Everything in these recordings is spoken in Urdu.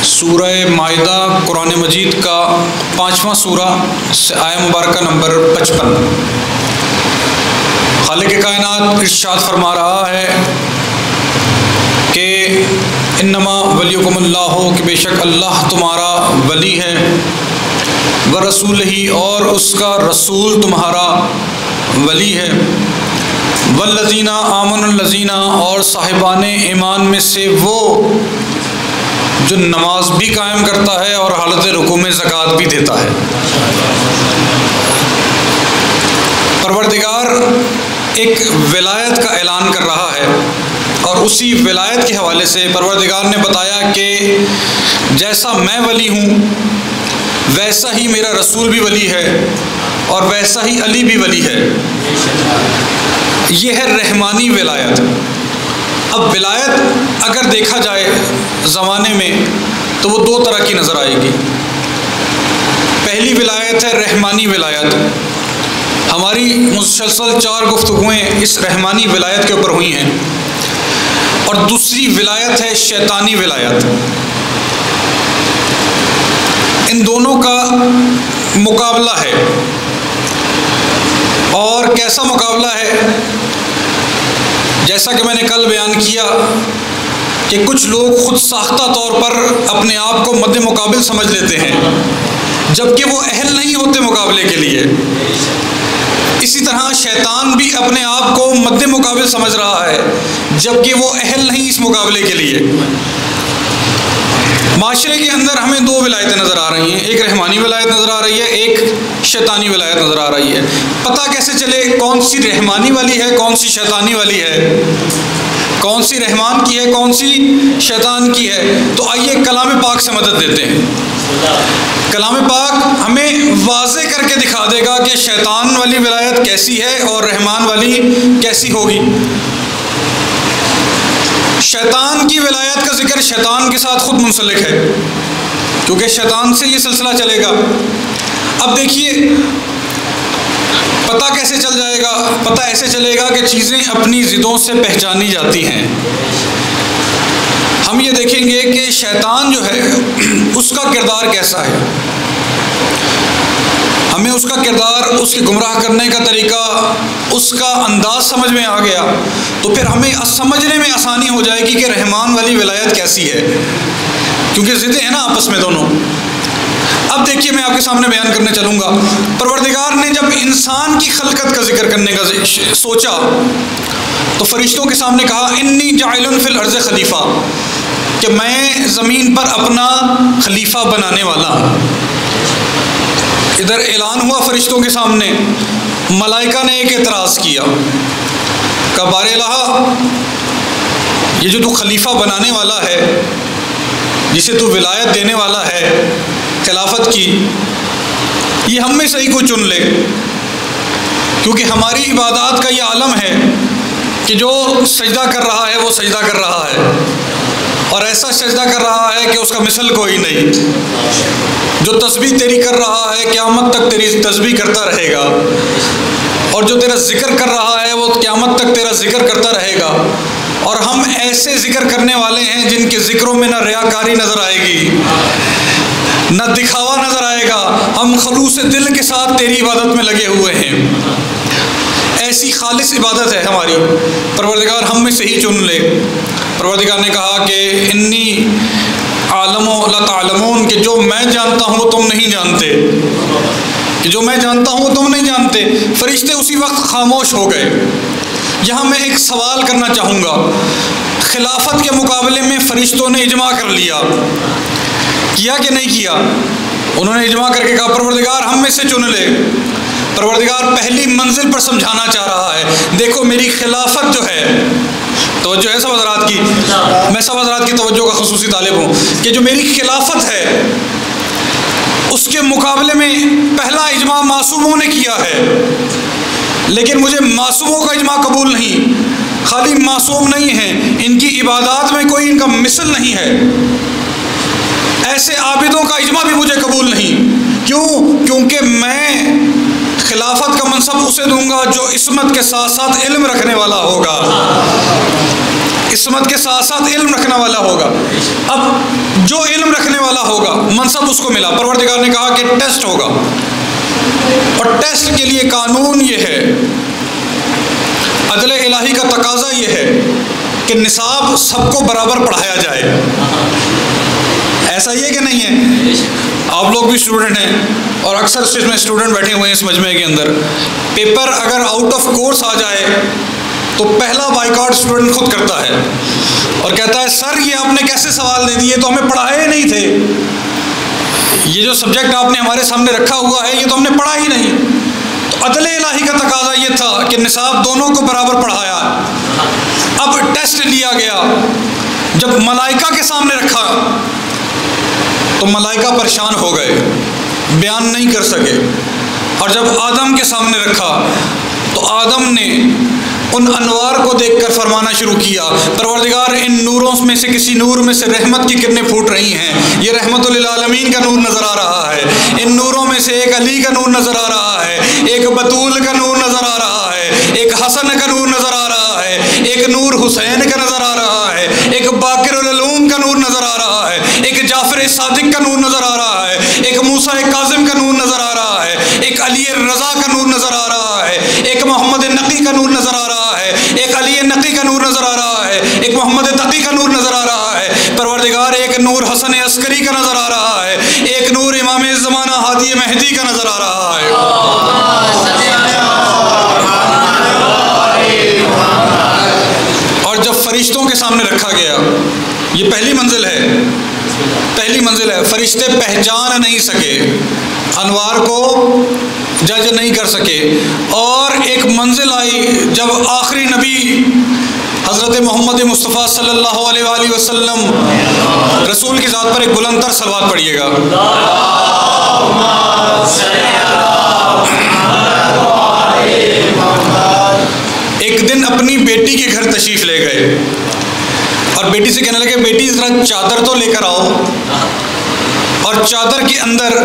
سورہ مائدہ قرآن مجید کا 5واں سورہ آیہ مبارکہ نمبر 55۔ خالق کائنات ارشاد فرما رہا ہے کہ انما ولیکم اللہ، کہ بے شک اللہ تمہارا ولی ہے، ورسولہ، اور اس کا رسول تمہارا ولی ہے، والذین آمنوا الذین، اور صاحبان ایمان میں سے وہ جو نماز بھی قائم کرتا ہے اور حالت رکوع میں زکوٰۃ بھی دیتا ہے۔ پروردگار ایک ولایت کا اعلان کر رہا ہے، اور اسی ولایت کے حوالے سے پروردگار نے بتایا کہ جیسا میں ولی ہوں ویسا ہی میرا رسول بھی ولی ہے، اور ویسا ہی علی بھی ولی ہے۔ یہ ہے رحمانی ولایت۔ اب ولایت اگر دیکھا جائے زمانے میں تو وہ دو طرح کی نظر آئے گی۔ پہلی ولایت ہے رحمانی ولایت، ہماری مسلسل 4 گفتگویں اس رحمانی ولایت کے اوپر ہوئی ہیں، اور دوسری ولایت ہے شیطانی ولایت۔ ان دونوں کا مقابلہ ہے، اور کیسا مقابلہ ہے؟ جیسا کہ میں نے کل بیان کیا کہ کچھ لوگ خود ساختہ طور پر اپنے آپ کو مد مقابل سمجھ لیتے ہیں، جبکہ وہ اہل نہیں ہوتے مقابلے کے لیے۔ اسی طرح شیطان بھی اپنے آپ کو مد مقابل سمجھ رہا ہے، جبکہ وہ اہل نہیں اس مقابلے کے لیے۔ معاشرے کے اندر ہمیں 2 ولایتیں نظر آ رہی ہیں، ایک رحمانی ولایت نظر آ رہی ہے، ایک شیطانی ولایت نظر آ رہی ہے۔ پتہ کیسے چلے کون سی رحمانی والی ہے کون سی شیطانی والی ہے، کون سی رحمان کی ہے کون سی شیطان کی ہے؟ تو آئیے کلام پاک سے مدد دیتے ہیں۔ کلام پاک ہمیں واضح کر کے دکھا دے گا کہ شیطان والی ولایت کیسی ہے اور رحمان والی کیسی ہوگی۔ شیطان کی ولایت کا ذکر شیطان کے ساتھ خود منسلک ہے، کیونکہ شیطان سے یہ سلسلہ چلے گا۔ اب دیکھیے پتہ کیسے چل جائے گا؟ پتہ ایسے چلے گا کہ چیزیں اپنی ضدوں سے پہچانی جاتی ہیں۔ ہم یہ دیکھیں گے کہ شیطان جو ہے اس کا کردار کیسا ہے، ہمیں اس کا کردار، اس کے گمراہ کرنے کا طریقہ، اس کا انداز سمجھ میں آ گیا تو پھر ہمیں سمجھنے میں آسانی ہو جائے گی کہ رحمان والی ولایت کیسی ہے، کیونکہ ضدیں ہیں نا آپس میں دونوں۔ اب دیکھیے میں آپ کے سامنے بیان کرنے چلوں گا، پروردگار نے جب انسان کی خلقت کا ذکر کرنے کا سوچا تو فرشتوں کے سامنے کہا انی جاعل فی الارض خلیفہ، کہ میں زمین پر اپنا خلیفہ بنانے والا ہوں۔ ادھر اعلان ہوا فرشتوں کے سامنے، ملائکہ نے ایک اعتراض کیا، کہا بار الہ، یہ جو تو خلیفہ بنانے والا ہے، جسے تو ولایت دینے والا ہے خلافت کی، یہ ہم میں سے ہی کوئی چن لے، کیونکہ ہماری عبادات کا یہ عالم ہے کہ جو سجدہ کر رہا ہے وہ سجدہ کر رہا ہے، اور ایسا سجدہ کر رہا ہے کہ اس کا مثل کوئی نہیں۔ جو تسبیح تیری کر رہا ہے قیامت تک تیری تسبیح کرتا رہے گا، اور جو تیرا ذکر کر رہا ہے وہ قیامت تک تیرا ذکر کرتا رہے گا، اور ہم ایسے ذکر کرنے والے ہیں جن کے ذکروں میں نہ ریاکاری نظر آئے گی نہ دکھاوا نظر آئے گا، ہم خلوص دل کے ساتھ تیری عبادت میں لگے ہوئے ہیں۔ ایسی خالص عبادت ہے ہماری، پروردگار ہم میں سے ہی چن لے۔ پروردگار نے کہا کہ انی عالم لا تعلمون، کہ جو میں جانتا ہوں وہ تم نہیں جانتے، کہ جو میں جانتا ہوں وہ تم نہیں جانتے۔ فرشتے اسی وقت خاموش ہو گئے۔ یہاں میں ایک سوال کرنا چاہوں گا، خلافت کے مقابلے میں فرشتوں نے اجماع کر لیا، کیا کہ نہیں کیا؟ انہوں نے اجماع کر کے کہا پروردگار ہم میں سے چن لے۔ پروردگار پہلی منزل پر سمجھانا چاہ رہا ہے، دیکھو میری خلافت جو ہے، توجہ ہے سب حضرات کی، میں سب حضرات کی توجہ کا خصوصی طالب ہوں، کہ جو میری خلافت ہے اس کے مقابلے میں پہلا اجماع معصوموں نے کیا ہے، لیکن مجھے معصوموں کا اجماع قبول نہیں۔ خالی معصوم نہیں ہیں، ان کی عبادات میں کوئی ان کا مثل نہیں ہے، ایسے عابدوں کا اجماع بھی مجھے قبول نہیں۔ کیوں؟ کیونکہ میں خلافت کا منصب اسے دوں گا جو عصمت کے ساتھ ساتھ علم رکھنے والا ہوگا، عصمت کے ساتھ ساتھ علم رکھنے والا ہوگا۔ اب جو علم رکھنے منصب اس کو ملا. پروردگار نے کہا کہ ٹیسٹ ہوگا، اور ٹیسٹ کے لیے قانون یہ ہے، عدل الہی کا تقاضا یہ ہے کہ نصاب سب کو برابر پڑھایا جائے. ایسا ہی ہے کہ نہیں ہے؟ آپ لوگ بھی اسٹوڈنٹ ہیں اور اکثر اس میں اسٹوڈنٹ بیٹھے ہوئے ہیں اس مجمع کے اندر. پیپر اگر آؤٹ آف کورس آ جائے تو پہلا بائیکاٹ اسٹوڈنٹ خود کرتا ہے اور کہتا ہے سر یہ آپ نے کیسے سوال دے دیے، تو ہمیں پڑھائے ہی نہیں تھے. یہ جو سبجیکٹ آپ نے ہمارے سامنے رکھا ہوا ہے یہ تو ہم نے پڑھا ہی نہیں. تو عدل الہی کا تقاضا یہ تھا کہ نصاب دونوں کو برابر پڑھایا. اب ٹیسٹ لیا گیا، جب ملائکہ کے سامنے رکھا تو ملائکہ پریشان ہو گئے، بیان نہیں کر سکے. اور جب آدم کے سامنے رکھا تو آدم نے ان انوار کو دیکھ کر فرمانا شروع کیا، پروردگار ان نوروں میں سے کسی نور میں سے رحمت کی کرنیں پھوٹ رہی ہیں. یہ رحمت للعالمین کا نور نظر آ رہا ہے. ان نوروں میں سے ایک علی کا نور نظر آ رہا ہے، ایک بطول کا نور نظر آ رہا ہے، ایک حسن کا نور نظر آ رہا ہے، ایک نور حسین کا نظر آ رہا ہے، ایک باقر العلوم کا نور نظر آ رہا ہے، ایک جعفر صادق کا نور نظر آ رہا ہے، ایک موسیٰ کاظم کا نور نظر آ رہا ہے، ایک علی رضا کا نور نظر آ رہا ہے، ایک محمد نقی کا نور نظر آ رہا ہے، ایک علی نقی کا نور نظر آ رہا ہے، ایک محمد تقی کا نور نظر آ رہا ہے. پروردگار ایک نور حسن عسکری کا نظر آ رہا ہے، ایک نور امام زمانہ ہادی مہدی کا نظر آ رہا ہے. اور جب فرشتوں کے سامنے رکھا گیا، یہ پہلی منزل ہے، پہلی منزل ہے. فرشتے پہچان نہیں سکے، انوار کو جج نہیں کر سکے. اور ایک منزل آئی جب آخری نبی حضرت محمد مصطفیٰ صلی اللہ علیہ وآلہ وسلم رسول کی ذات پر ایک بلند تر صلوات پڑھیے گا. ایک دن اپنی بیٹی کے گھر تشریف لے گئے اور بیٹی سے کہنے لگے بیٹی ذرا چادر تو لے کر آؤ. اور چادر کے اندر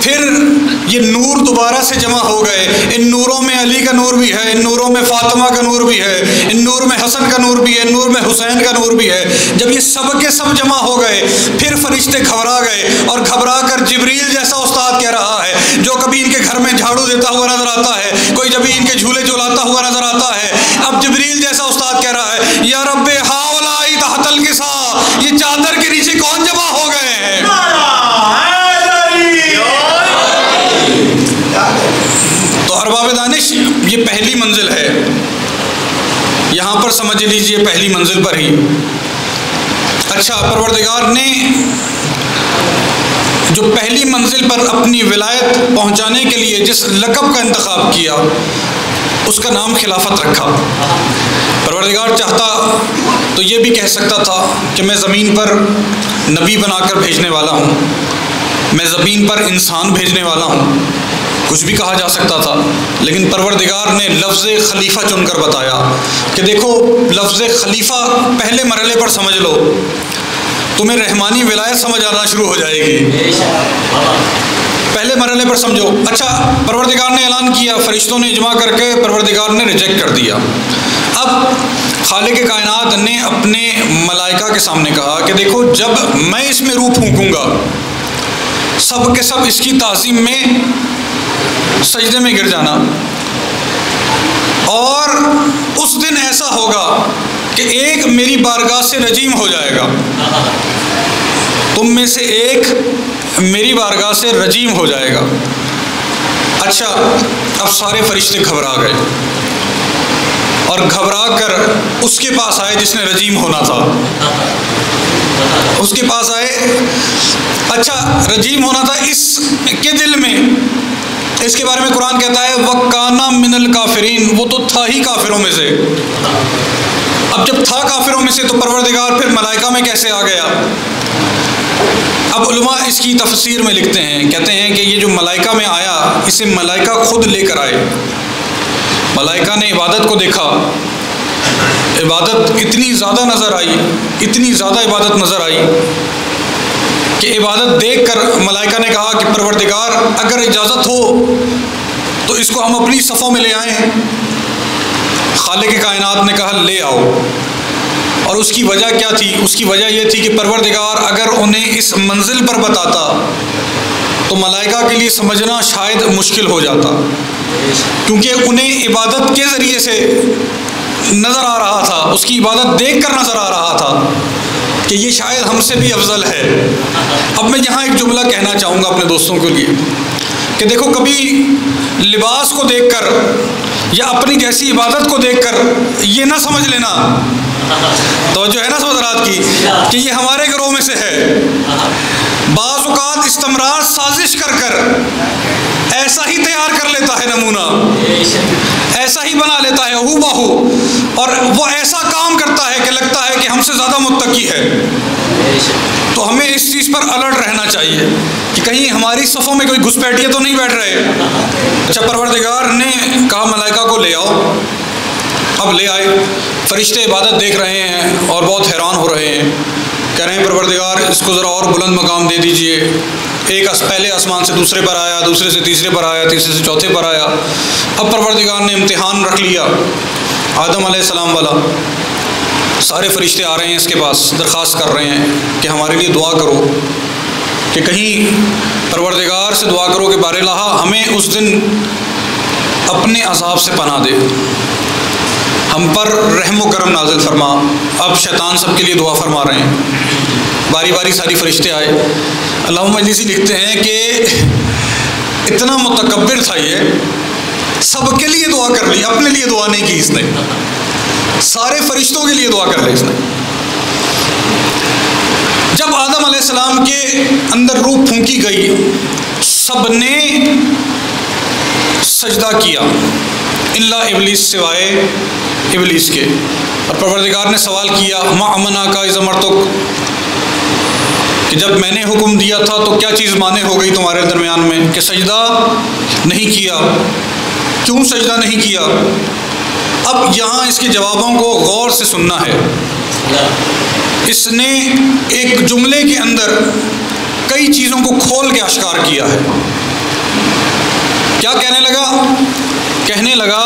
پھر یہ نور دوبارہ سے جمع ہو گئے. ان نوروں میں علی کا نور بھی ہے، ان نوروں میں فاطمہ کا نور بھی ہے، ان نور میں حسن کا نور بھی ہے، ان نور میں حسین کا نور بھی ہے. جب یہ سب کے سب جمع ہو گئے پھر فرشتے گھبرا گئے، اور گھبرا کر جبریل جیسا استاد کہہ رہا ہے جو کبھی ان کے گھر میں جھاڑو دیتا ہوا نظر آتا ہے، کوئی کبھی ان کے جھولے جھولاتا ہوا نظر آتا ہے، اب جبریل جیسا استاد کہہ رہا ہے یا رب ہاؤلائی تحت الکساء، یہ چادر کے نیچے کون جمع ہو گئے ہیں. تو ارباب دانش یہ پہلی منزل ہے، یہاں پر سمجھ لیجئے پہلی منزل پر ہی. اچھا، پروردگار نے جو پہلی منزل پر اپنی ولایت پہنچانے کے لیے جس لقب کا انتخاب کیا اس کا نام خلافت رکھا. پروردگار چاہتا تو یہ بھی کہہ سکتا تھا کہ میں زمین پر نبی بنا کر بھیجنے والا ہوں، میں زمین پر انسان بھیجنے والا ہوں، کچھ بھی کہا جا سکتا تھا. لیکن پروردگار نے لفظ خلیفہ چن کر بتایا کہ دیکھو لفظ خلیفہ پہلے مرحلے پر سمجھ لو، تمہیں رحمانی ولایت سمجھ آنا شروع ہو جائے گی. پہلے مرحلے پر سمجھو. اچھا، پروردگار نے اعلان کیا، فرشتوں نے اجماع کر کے پروردگار نے ریجیکٹ کر دیا. اب خالق کائنات نے اپنے ملائکہ کے سامنے کہا کہ دیکھو جب میں اس میں روح پھونکوں گا سب کے سب اس کی تعظیم میں سجدے میں گر جانا، اور اس دن ایسا ہوگا کہ ایک میری بارگاہ سے رجیم ہو جائے گا، تم میں سے ایک میری بارگاہ سے رجیم ہو جائے گا. اچھا، اب سارے فرشتے گھبرا گئے اور گھبرا کر اس کے پاس آئے جس نے رجیم ہونا تھا، اس کے پاس آئے. اچھا، رجیم ہونا تھا اس کے دل میں، اس کے بارے میں قرآن کہتا ہے وَكَانَ مِنَ الْكَافِرِينَ، وہ تو تھا ہی کافروں میں سے. اب جب تھا کافروں میں سے تو پروردگار پھر ملائکہ میں کیسے آ گیا؟ اب علماء اس کی تفسیر میں لکھتے ہیں، کہتے ہیں کہ یہ جو ملائکہ میں آیا اسے ملائکہ خود لے کر آئے. ملائکہ نے عبادت کو دیکھا، عبادت اتنی زیادہ نظر آئی، اتنی زیادہ عبادت نظر آئی کہ عبادت دیکھ کر ملائکہ نے کہا کہ پروردگار اگر اجازت ہو تو اس کو ہم اپنی صفوں میں لے آئیں. خالق کائنات نے کہا لے آؤ. اور اس کی وجہ کیا تھی؟ اس کی وجہ یہ تھی کہ پروردگار اگر انہیں اس منزل پر بتاتا تو ملائکہ کے لیے سمجھنا شاید مشکل ہو جاتا، کیونکہ انہیں عبادت کے ذریعے سے نظر آ رہا تھا، اس کی عبادت دیکھ کر نظر آ رہا تھا کہ یہ شاید ہم سے بھی افضل ہے۔ اب میں یہاں ایک جملہ کہنا چاہوں گا اپنے دوستوں کے لیے کہ دیکھو، کبھی لباس کو دیکھ کر یا اپنی جیسی عبادت کو دیکھ کر یہ نہ سمجھ لینا، توجہ ہے نا سمجھرات کی، کہ یہ ہمارے گروہ میں سے ہے۔ بعض اوقات استمرار سازش کر کر ایسا ہی تیار کر لیتا ہے نمونہ، ایسا ہی بنا لیتا ہے ہو بہو، اور وہ ایسا کام کرتا ہے کہ لگتا ہے کہ ہم سے زیادہ متقی ہے۔ تو ہمیں اس چیز پر الرٹ رہنا چاہیے کہ کہیں ہماری صفوں میں کوئی گھسپیٹیے تو نہیں بیٹھ رہے۔ اچھا، پروردگار نے کہا ملائکہ کو لے آؤ، اب لے آئے، فرشتے عبادت دیکھ رہے ہیں اور بہت حیران ہو رہے ہیں، کہہ رہے ہیں پروردگار اس کو ذرا اور بلند مقام دے دیجئے۔ ایک پہلے آسمان سے دوسرے پر آیا، دوسرے سے تیسرے پر آیا، تیسرے سے چوتھے پر آیا۔ اب پروردگار نے امتحان رکھ لیا آدم علیہ السلام والا، سارے فرشتے آ رہے ہیں اس کے پاس، درخواست کر رہے ہیں کہ ہمارے لیے دعا کرو، کہ کہیں پروردگار سے دعا کرو کہ بار الہ ہمیں اس دن اپنے عذاب سے پناہ دے، ہم پر رحم و کرم نازل فرما۔ اب شیطان سب کے لیے دعا فرما رہے ہیں، باری باری ساری فرشتے آئے۔ علامہ مجلسی لکھتے ہیں کہ اتنا متکبر تھا یہ، سب کے لیے دعا کر لی، اپنے لیے دعا نہیں کی اس نے، سارے فرشتوں کے لیے دعا کر لی اس نے۔ جب آدم علیہ السلام کے اندر روح پھونکی گئی، سب نے سجدہ کیا الا ابلیس، سوائے ابلیس کے۔ اور پروردگار نے سوال کیا ما امنا کا اذا مرتک، کہ جب میں نے حکم دیا تھا تو کیا چیز مانے ہو گئی تمہارے درمیان میں کہ سجدہ نہیں کیا؟ کیوں سجدہ نہیں کیا؟ اب یہاں اس کے جوابوں کو غور سے سننا ہے۔ اس نے ایک جملے کے اندر کئی چیزوں کو کھول کے اشکار کیا ہے۔ کیا کہنے لگا؟ کہنے لگا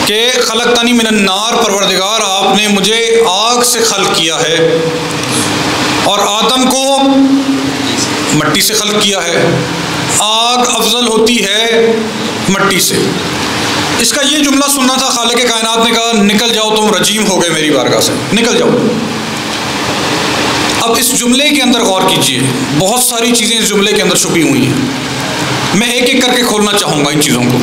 کہ خلقتنی من النار، پروردگار آپ نے مجھے آگ سے خلق کیا ہے، اور آدم کو مٹی سے خلق کیا ہے۔ آگ افضل ہوتی ہے مٹی سے۔ اس کا یہ جملہ سننا تھا، خالق کائنات نے کہا نکل جاؤ تم رجیم ہو گئے میری بارگاہ سے، نکل جاؤ۔ اب اس جملے کے اندر غور کیجئے، بہت ساری چیزیں اس جملے کے اندر چھپی ہوئی ہیں، میں ایک ایک کر کے کھولنا چاہوں گا ان چیزوں کو۔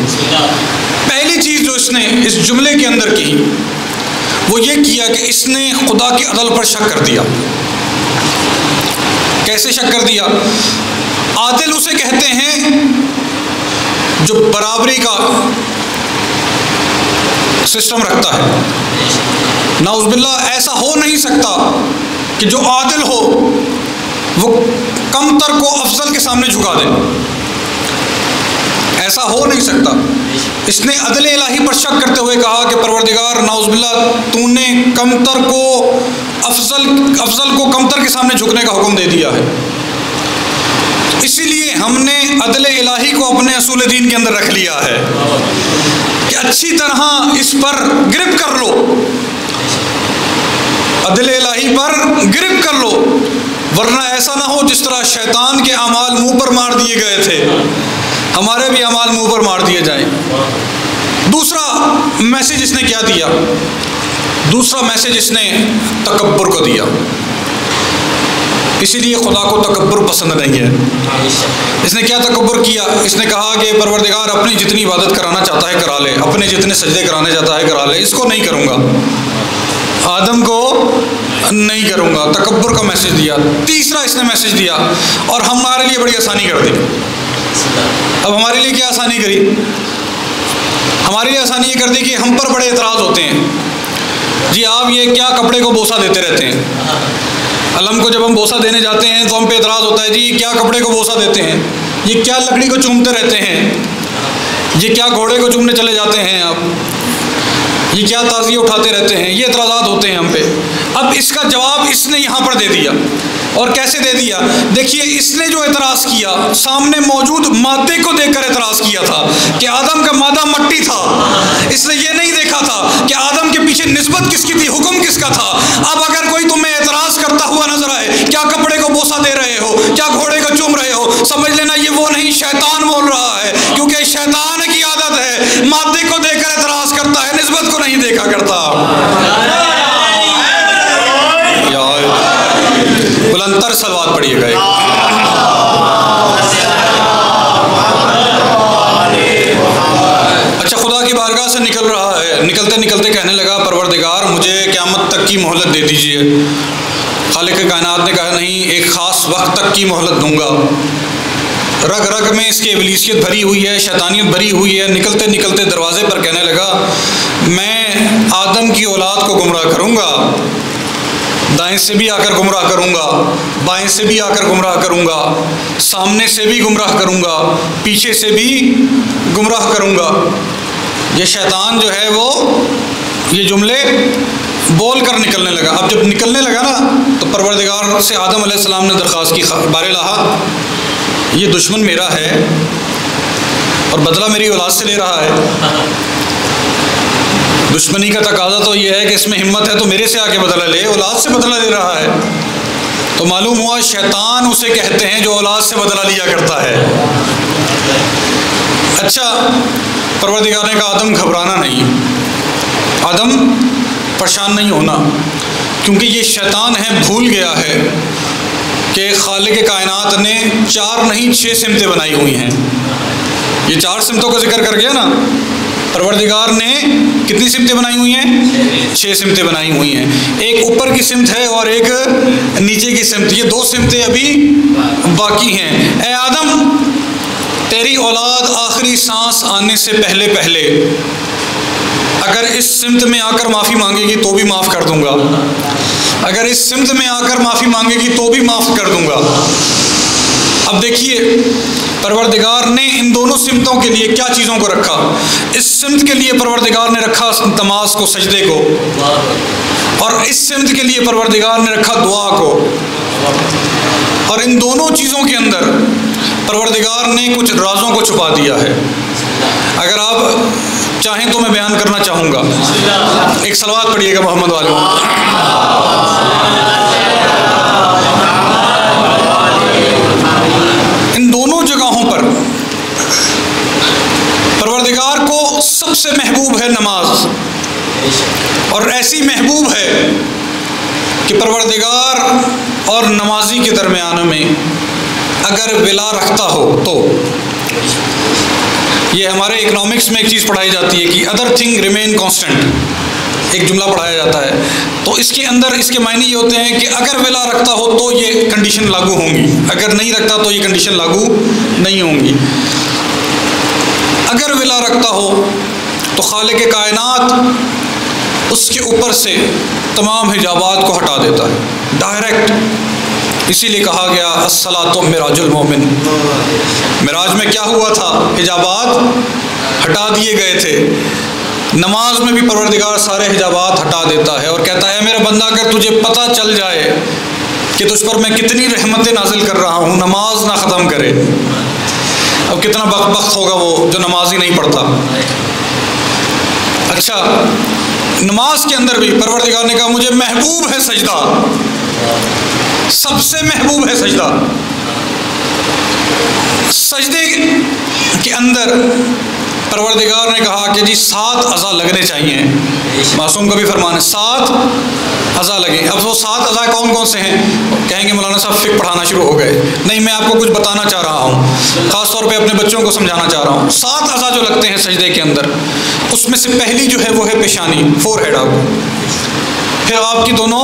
پہلی چیز جو اس نے اس جملے کے اندر کی وہ یہ کیا کہ اس نے خدا کے عدل پر شک کر دیا۔ کیسے شک کر دیا؟ عادل اسے کہتے ہیں جو برابری کا سسٹم رکھتا ہے۔ نعوذ باللہ، ایسا ہو نہیں سکتا کہ جو عادل ہو وہ کمتر کو افضل کے سامنے جھکا دے، ایسا ہو نہیں سکتا۔ اس نے عدل الہی پر شک کرتے ہوئے کہا کہ پروردگار نعوذ باللہ تو نے کمتر کو افضل کو کمتر کے سامنے جھکنے کا حکم دے دیا ہے۔ اسی لیے ہم نے عدل الہی کو اپنے اصول دین کے اندر رکھ لیا ہے کہ اچھی طرح اس پر گرپ کر لو، عدل الہی پر گرپ کر لو، ورنہ ایسا نہ ہو جس طرح شیطان کے اعمال منہ پر مار دیے گئے تھے، ہمارے بھی اعمال منہ پر مار دیے جائیں۔ دوسرا میسج اس نے کیا دیا؟ دوسرا میسج اس نے تکبر کو دیا۔ اسی لیے خدا کو تکبر پسند نہیں ہے۔ اس نے کیا تکبر کیا؟ اس نے کہا کہ پروردگار اپنی جتنی عبادت کرانا چاہتا ہے کرا لے، اپنے جتنے سجدے کرانے چاہتا ہے کرا لے، اس کو نہیں کروں گا، آدم کو نہیں کروں گا۔ تکبر کا میسج دیا۔ تیسرا اس نے میسج دیا اور ہمارے لیے بڑی آسانی کر دی۔ اب ہمارے لیے کیا آسانی کری؟ ہمارے لیے آسانی یہ کر دی کہ ہم پر بڑے اعتراض ہوتے ہیں، جی آپ یہ کیا کپڑے کو بوسہ دیتے رہتے ہیں؟ علم کو جب ہم بوسہ دینے جاتے ہیں تو ہم پہ اعتراض ہوتا ہے، جی یہ کیا کپڑے کو بوسہ دیتے ہیں، یہ کیا لکڑی کو چومتے رہتے ہیں، یہ کیا گھوڑے کو چومنے چلے جاتے ہیں آپ، یہ کیا تعزیے اٹھاتے رہتے ہیں، یہ اعتراضات ہوتے ہیں ہم پہ۔ اب اس کا جواب اس نے یہاں پر دے دیا اور کیسے دے دیا؟ دیکھیے اس نے جو اعتراض کیا سامنے موجود مادے کو دیکھ کر اعتراض کیا تھا کہ آدم کا مادہ مٹی تھا، اس نے یہ نہیں دیکھا تھا کہ آدم کے پیچھے نسبت کس کی تھی، حکم کس کا تھا۔ اب اگر کوئی تمہیں اعتراض کرتا ہوا نظر آئے، کیا کپڑے کو بوسہ دے رہے ہو، کیا گھوڑے کو چوم رہے ہو، سمجھ لینا یہ وہ نہیں، شیطان بول رہا ہے، کیونکہ شیطان کی عادت ہے مادے کو دیکھ کر اعتراض کرتا ہے، نسبت کو نہیں دیکھا کرتا۔ بلندتر صلوات پڑھیے گا۔ اچھا، خدا کی بارگاہ سے نکل رہا ہے، نکلتے نکلتے کہنے لگا پروردگار مجھے قیامت تک کی مہلت دے دیجئے۔ خالق کائنات نے کہا نہیں، ایک خاص وقت تک کی مہلت دوں گا۔ رگ رگ میں اس کی ابلیسیت بھری ہوئی ہے، شیطانیت بھری ہوئی ہے۔ نکلتے نکلتے دروازے پر کہنے لگا میں آدم کی اولاد کو گمراہ کروں گا، دائیں سے بھی آ کر گمراہ کروں گا، بائیں سے بھی آ کر گمراہ کروں گا، سامنے سے بھی گمراہ کروں گا، پیچھے سے بھی گمراہ کروں گا۔ یہ شیطان جو ہے وہ یہ جملے بول کر نکلنے لگا۔ اب جب نکلنے لگا نا تو پروردگار سے آدم علیہ السلام نے درخواست کی، بار الہ یہ دشمن میرا ہے اور بدلہ میری اولاد سے لے رہا ہے۔ دشمنی کا تقاضا تو یہ ہے کہ اس میں ہمت ہے تو میرے سے آ کے بدلہ لے، اولاد سے بدلہ لے رہا ہے۔ تو معلوم ہوا شیطان اسے کہتے ہیں جو اولاد سے بدلہ لیا کرتا ہے۔ اچھا، پروردگار نے کہا آدم گھبرانا نہیں، آدم پریشان نہیں ہونا، کیونکہ یہ شیطان ہے بھول گیا ہے کہ خالق کائنات نے 4 نہیں 6 سمتیں بنائی ہوئی ہیں۔ یہ 4 سمتوں کا ذکر کر گیا نا، پروردگار نے کتنی سمتیں بنائی ہوئی ہیں؟ 6 سمتیں بنائی ہوئی ہیں۔ ایک اوپر کی سمت ہے اور ایک نیچے کی سمت، یہ 2 سمتیں ابھی باقی ہیں۔ اے آدم تیری اولاد آخری سانس آنے سے پہلے پہلے اگر اس سمت میں آ کر معافی مانگے گی تو بھی معاف کر دوں گا، اگر اس سمت میں آ کر معافی مانگے گی تو بھی معاف کر دوں گا۔ اب دیکھیے پروردگار نے ان دونوں سمتوں کے لیے کیا چیزوں کو رکھا۔ اس سمت کے لیے پروردگار نے رکھا نماز کو، سجدے کو، اور اس سمت کے لیے پروردگار نے رکھا دعا کو۔ اور ان دونوں چیزوں کے اندر پروردگار نے کچھ رازوں کو چھپا دیا ہے۔ اگر آپ چاہیں تو میں بیان کرنا چاہوں گا۔ ایک صلوات پڑھیے گا محمد والوں۔ ان دونوں جگہوں پر پروردگار کو سب سے محبوب ہے نماز، اور ایسی محبوب ہے کہ پروردگار اور نمازی کے درمیان میں اگر ولا رکھتا ہو تو، یہ ہمارے اکنامکس میں ایک چیز پڑھائی جاتی ہے کہ ادر تھنگ ریمین کانسٹنٹ، ایک جملہ پڑھایا جاتا ہے، تو اس کے اندر اس کے معنی یہ ہوتے ہیں کہ اگر ولا رکھتا ہو تو یہ کنڈیشن لاگو ہوں گی، اگر نہیں رکھتا تو یہ کنڈیشن لاگو نہیں ہوں گی۔ اگر ولا رکھتا ہو تو خالق کائنات اس کے اوپر سے تمام حجابات کو ہٹا دیتا ہے ڈائریکٹ۔ اسی لیے کہا گیا الصلاۃ معراج المومن۔ معراج میں کیا ہوا تھا؟ حجابات ہٹا دیے گئے تھے۔ نماز میں بھی پروردگار سارے حجابات ہٹا دیتا ہے اور کہتا ہے میرا بندہ اگر تجھے پتہ چل جائے کہ تجھ پر میں کتنی رحمتیں نازل کر رہا ہوں، نماز نہ ختم کرے۔ اب کتنا بدبخت ہوگا وہ جو نماز ہی نہیں پڑھتا۔ اچھا، نماز کے اندر بھی پروردگار نے کہا مجھے محبوب ہے سجدہ، سب سے محبوب ہے سجدہ۔ سجدے کے اندر پروردگار نے کہا کہ جی 7 اعضاء لگنے چاہیے، معصوم کا بھی فرمان ہے 7 اعضاء لگیں۔ اب وہ 7 اعضاء کون کون سے ہیں؟ کہیں گے مولانا صاحب فقہ پڑھانا شروع ہو گئے۔ نہیں، میں آپ کو کچھ بتانا چاہ رہا ہوں، خاص طور پہ اپنے بچوں کو سمجھانا چاہ رہا ہوں۔ 7 اعضاء جو لگتے ہیں سجدے کے اندر، اس میں سے پہلی جو ہے وہ ہے پیشانی، فور ہیڈ۔ پھر آپ کی دونوں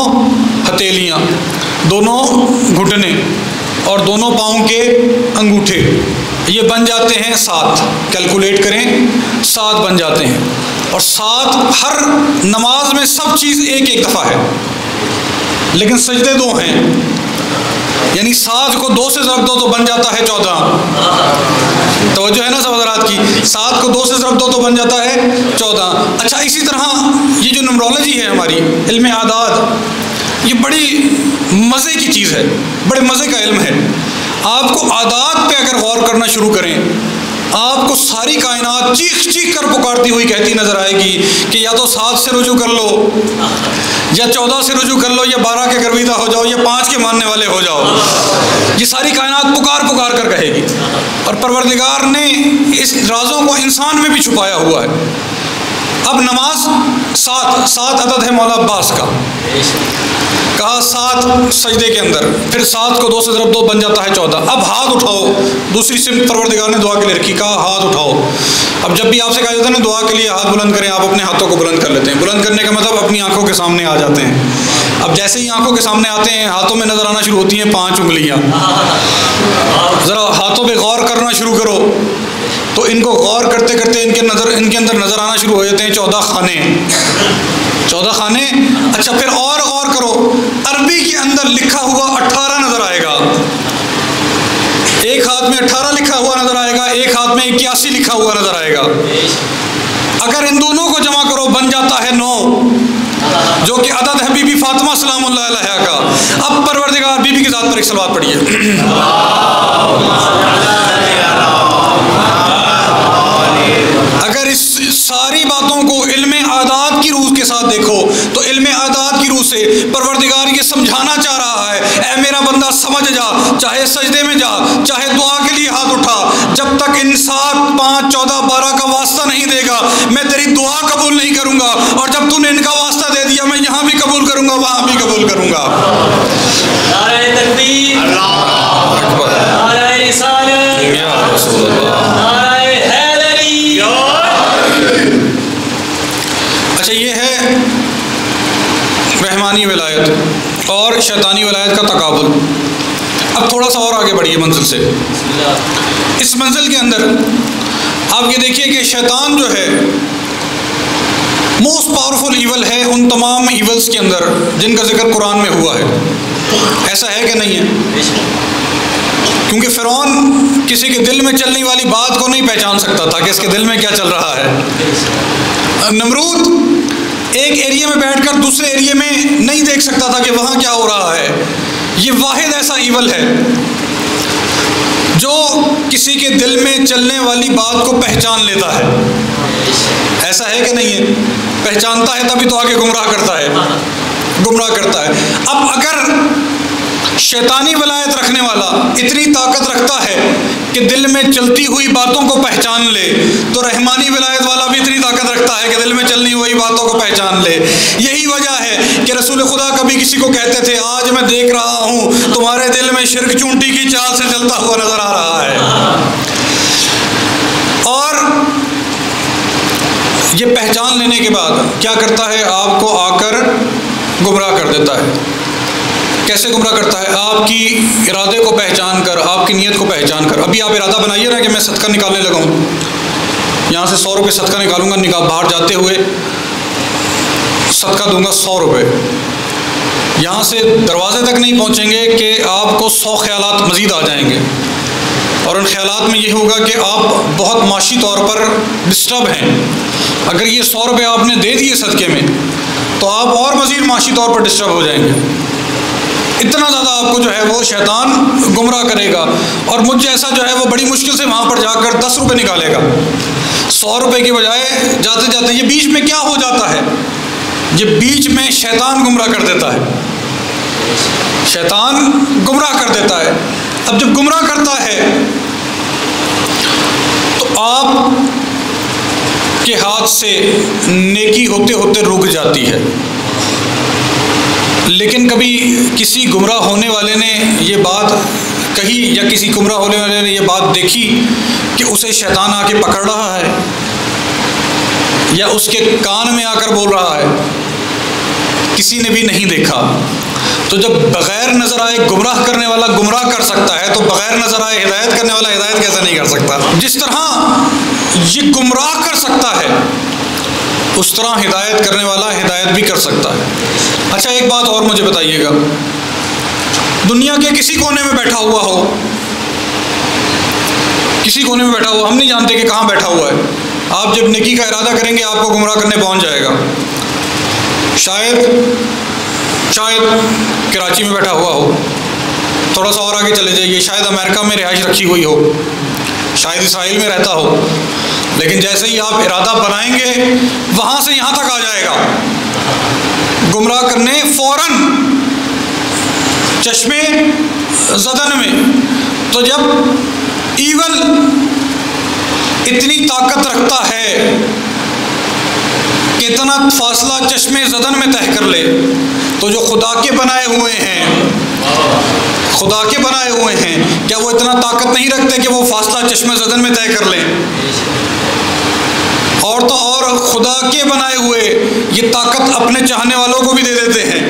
ہتھیلیاں، دونوں گھٹنے اور دونوں پاؤں کے انگوٹھے، یہ بن جاتے ہیں 7۔ کیلکولیٹ کریں 7 بن جاتے ہیں، اور 7 ہر نماز میں سب چیز ایک ایک دفعہ ہے، لیکن سجدے 2 ہیں، یعنی 7 کو 2 سے ضرب دو تو بن جاتا ہے 14۔ توجہ ہے نا سب حضرات کی؟ 7 کو 2 سے ضرب دو تو بن جاتا ہے 14۔ اچھا، اسی طرح یہ جو نمرولوجی ہے ہماری علم اعداد، یہ بڑی مزے کی چیز ہے، بڑے مزے کا علم ہے۔ آپ کو عادات پہ اگر غور کرنا شروع کریں، آپ کو ساری کائنات چیخ چیخ کر پکارتی ہوئی کہتی نظر آئے گی کہ یا تو 7 سے رجوع کر لو، یا 14 سے رجوع کر لو، یا 12 کے گرویدہ ہو جاؤ، یا 5 کے ماننے والے ہو جاؤ۔ یہ ساری کائنات پکار پکار کر کہے گی، اور پروردگار نے اس رازوں کو انسان میں بھی چھپایا ہوا ہے۔ اب نماز 7 عدد ہے مولا عباس کا، کہا 7 سجدے کے اندر، پھر 7 کو 2 سے ضرب 2 بن جاتا ہے 14۔ اب ہاتھ اٹھاؤ، دوسری سمت پروردگار نے دعا کے لیے رکھی، کہا ہاتھ اٹھاؤ۔ اب جب بھی آپ سے کہا جاتا ہے نا دعا کے لیے ہاتھ بلند کریں، آپ اپنے ہاتھوں کو بلند کر لیتے ہیں۔ بلند کرنے کا مطلب اپنی آنکھوں کے سامنے آ جاتے ہیں۔ اب جیسے ہی آنکھوں کے سامنے آتے ہیں، ہاتھوں میں نظر آنا شروع ہوتی ہیں 5 انگلیاں۔ ذرا ہاتھوں پہ غور کرنا شروع کرو تو ان کو غور کرتے کرتے ان کے اندر نظر آنا شروع ہو جاتے ہیں 14 خانے۔ 14 خانے، اچھا پھر اور غور کرو، عربی کے اندر لکھا ہوا 18 نظر آئے گا۔ ایک ہاتھ میں 18 لکھا ہوا نظر آئے گا، ایک ہاتھ میں 81 لکھا ہوا نظر آئے گا۔ اگر ان دونوں کو جمع کرو بن جاتا ہے 9، جو کہ عدد ہے بی بی فاطمہ سلام اللہ علیہا کا۔ اب پروردگار بی بی کی ذات پر ایک صلوات پڑھیے۔ اگر اس ساری باتوں کو علم عادات کی روح کے ساتھ دیکھو تو علم عادات کی روح سے پروردگار یہ سمجھانا چاہ رہا ہے، اے میرا بندہ سمجھ جا، چاہے سجدے میں جا، چاہے دعا کے لیے ہاتھ اٹھا، جب تک ان 7 5 14 12 کا واسطہ نہیں دے گا میں تیری دعا قبول نہیں کروں گا، اور جب تو نے ان کا واسطہ دے دیا میں یہاں بھی قبول کروں گا، وہاں بھی قبول کروں گا۔ نعرہ تکبیر، اللہ اکبر، نعرہ رسالت، یا رسول اللہ، نعرہ حیدری۔ اچھا یہ ہے رحمانی ولایت اور شیطانی ولایت کا تقابل۔ اب تھوڑا سا اور آگے بڑھیے منزل سے۔ اس منزل کے اندر آپ یہ دیکھیے کہ شیطان جو ہے موسٹ پاورفل ایول ہے ان تمام ایولز کے اندر جن کا ذکر قرآن میں ہوا ہے۔ ایسا ہے کہ نہیں ہے؟ کیونکہ فرعون کسی کے دل میں چلنے والی بات کو نہیں پہچان سکتا تھا کہ اس کے دل میں کیا چل رہا ہے۔ نمرود ایک ایریے میں بیٹھ کر دوسرے ایریے میں نہیں دیکھ سکتا تھا کہ وہاں کیا ہو رہا ہے۔ یہ واحد ایسا ایول ہے جو کسی کے دل میں چلنے والی بات کو پہچان لیتا ہے۔ ایسا ہے کہ نہیں ہے؟ پہچانتا ہے تبھی تو آگے گمراہ کرتا ہے، گمراہ کرتا ہے۔ اب اگر شیطانی ولایت رکھنے والا اتنی طاقت رکھتا ہے کہ دل میں چلتی ہوئی باتوں کو پہچان لے، تو رحمانی ولایت والا بھی اتنی طاقت رکھتا ہے کہ دل میں چلنی ہوئی باتوں کو پہچان لے۔ یہی وجہ ہے کہ رسول خدا کبھی کسی کو کہتے تھے آج میں دیکھ رہا ہوں تمہارے دل میں شرک چونٹی کی چال سے چلتا ہوا نظر آ رہا ہے۔ اور یہ پہچان لینے کے بعد کیا کرتا ہے؟ آپ کو آ کر گمراہ کر دیتا ہے۔ کیسے گمراہ کرتا ہے؟ آپ کی ارادے کو پہچان کر، آپ کی نیت کو پہچان کر۔ ابھی آپ ارادہ بنائیے نا کہ میں صدقہ نکالنے لگا ہوں، یہاں سے 100 روپے صدقہ نکالوں گا، باہر جاتے ہوئے صدقہ دوں گا 100 روپے۔ یہاں سے دروازے تک نہیں پہنچیں گے کہ آپ کو 100 خیالات مزید آ جائیں گے، اور ان خیالات میں یہ ہوگا کہ آپ بہت معاشی طور پر ڈسٹرب ہیں۔ اگر یہ 100 روپے آپ نے دے دیے صدقے میں تو آپ اور مزید معاشی طور پر ڈسٹرب ہو جائیں گے۔ اتنا زیادہ آپ کو جو ہے وہ شیطان گمراہ کرے گا، اور مجھ جیسا جو ہے وہ بڑی مشکل سے وہاں پر جا کر 10 روپے نکالے گا، 100 روپے کی بجائے جاتے جاتے یہ بیچ میں کیا ہو جاتا ہے؟ یہ بیچ میں شیطان گمراہ کر دیتا ہے، شیطان گمراہ کر دیتا ہے۔ اب جب گمراہ کرتا ہے تو آپ کے ہاتھ سے نیکی ہوتے ہوتے رک جاتی ہے۔ لیکن کبھی کسی گمراہ ہونے والے نے یہ بات کہی یا کسی گمراہ ہونے والے نے یہ بات دیکھی کہ اسے شیطان آ کے پکڑ رہا ہے یا اس کے کان میں آ کر بول رہا ہے؟ کسی نے بھی نہیں دیکھا۔ تو جب بغیر نظر آئے گمراہ کرنے والا گمراہ کر سکتا ہے تو بغیر نظر آئے ہدایت کرنے والا ہدایت کیسے نہیں کر سکتا؟ جس طرح یہ گمراہ کر سکتا ہے اس طرح ہدایت کرنے والا ہدایت بھی کر سکتا ہے۔ اچھا ایک بات اور مجھے بتائیے گا، دنیا کے کسی کونے میں بیٹھا ہوا ہو، کسی کونے میں بیٹھا ہوا، ہم نہیں جانتے کہ کہاں بیٹھا ہوا ہے، آپ جب نیکی کا ارادہ کریں گے آپ کو گمراہ کرنے پہنچ جائے گا۔ شاید کراچی میں بیٹھا ہوا ہو، تھوڑا سا اور آگے چلے جائیے، شاید امریکہ میں رہائش رکھی ہوئی ہو، شاید اسرائیل میں رہتا ہو، لیکن جیسے ہی آپ ارادہ بنائیں گے وہاں سے یہاں تک آ جائے گا گمراہ کرنے، فوراً چشمے زدن میں۔ تو جب ایول اتنی طاقت رکھتا ہے کہ اتنا فاصلہ چشمے زدن میں طے کر لے، تو جو خدا کے بنائے ہوئے ہیں، خدا کے بنائے ہوئے ہیں، کیا وہ اتنا طاقت نہیں رکھتے کہ وہ فاصلہ چشمے زدن میں طے کر لیں؟ اور تو اور خدا کے بنائے ہوئے یہ طاقت اپنے چاہنے والوں کو بھی دے دیتے ہیں۔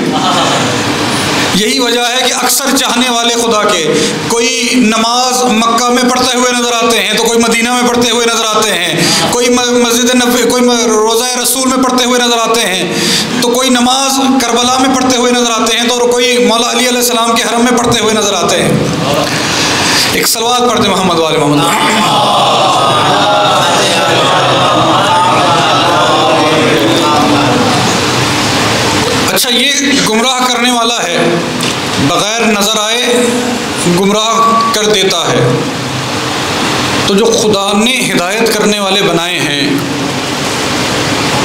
یہی وجہ ہے کہ اکثر چاہنے والے خدا کے، کوئی نماز مکہ میں پڑھتے ہوئے نظر آتے ہیں تو کوئی مدینہ میں پڑھتے ہوئے نظر آتے ہیں، کوئی مسجد نبوی، کوئی روضہ رسول میں پڑھتے ہوئے نظر آتے ہیں، تو کوئی نماز کربلا میں پڑھتے ہوئے نظر آتے ہیں، تو کوئی مولا علی علیہ السلام کے حرم میں پڑھتے ہوئے نظر آتے ہیں۔ ایک صلوات پڑھتے محمد وآل محمد۔ اچھا، یہ گمراہ کرنے والا ہے، بغیر نظر آئے گمراہ کر دیتا ہے، تو جو خدا نے ہدایت کرنے والے بنائے ہیں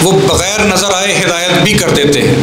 وہ بغیر نظر آئے ہدایت بھی کر دیتے ہیں۔